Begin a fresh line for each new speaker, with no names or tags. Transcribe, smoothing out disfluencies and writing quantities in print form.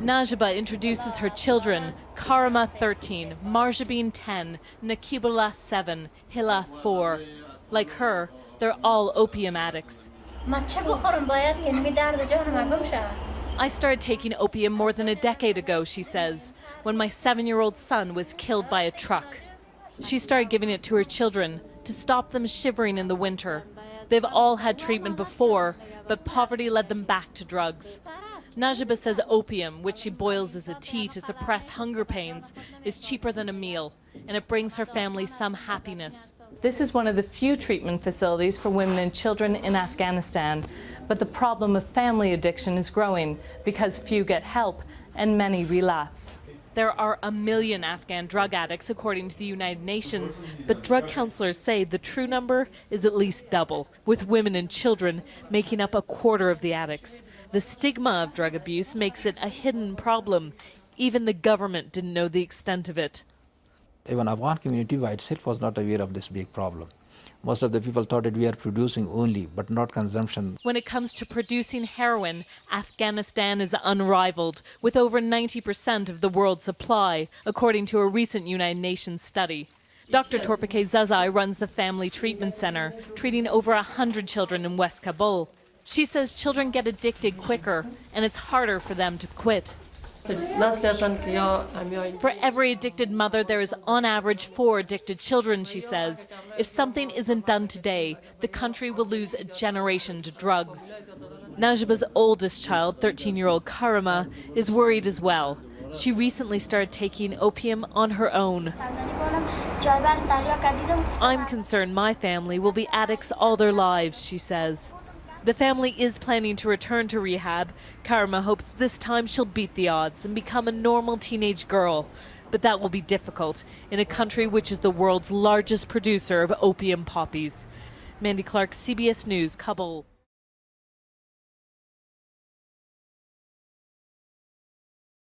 Najibah introduces her children, Karima 13, Marjabeen 10, Nakibullah 7, Hila 4. Like her, they're all opium addicts. I started taking opium more than a decade ago, she says, when my 7-year-old son was killed by a truck. She started giving it to her children to stop them shivering in the winter. They've all had treatment before, but poverty led them back to drugs. Najibah says opium, which she boils as a tea to suppress hunger pains, is cheaper than a meal, and it brings her family some happiness. This is one of the few treatment facilities for women and children in Afghanistan, but the problem of family addiction is growing because few get help and many relapse. There are 1 million Afghan drug addicts, according to the United Nations, but drug counselors say the true number is at least double, with women and children making up 1/4 of the addicts. The stigma of drug abuse makes it a hidden problem. Even the government didn't know the extent of it.
Even Afghan community by itself was not aware of this big problem. Most of the people thought that we are producing only, but not consumption.
When it comes to producing heroin, Afghanistan is unrivaled, with over 90% of the world's supply, according to a recent United Nations study. Dr. Torpike Zazai runs the Family Treatment Center, treating over 100 children in West Kabul. She says children get addicted quicker, and it's harder for them to quit. For every addicted mother, there is on average 4 addicted children, she says. If something isn't done today, the country will lose a generation to drugs. Najibah's oldest child, 13-year-old Karima, is worried as well. She recently started taking opium on her own. I'm concerned my family will be addicts all their lives, she says. The family is planning to return to rehab. Karima hopes this time she'll beat the odds and become a normal teenage girl. But that will be difficult in a country which is the world's largest producer of opium poppies. Mandy Clark, CBS News, Kabul.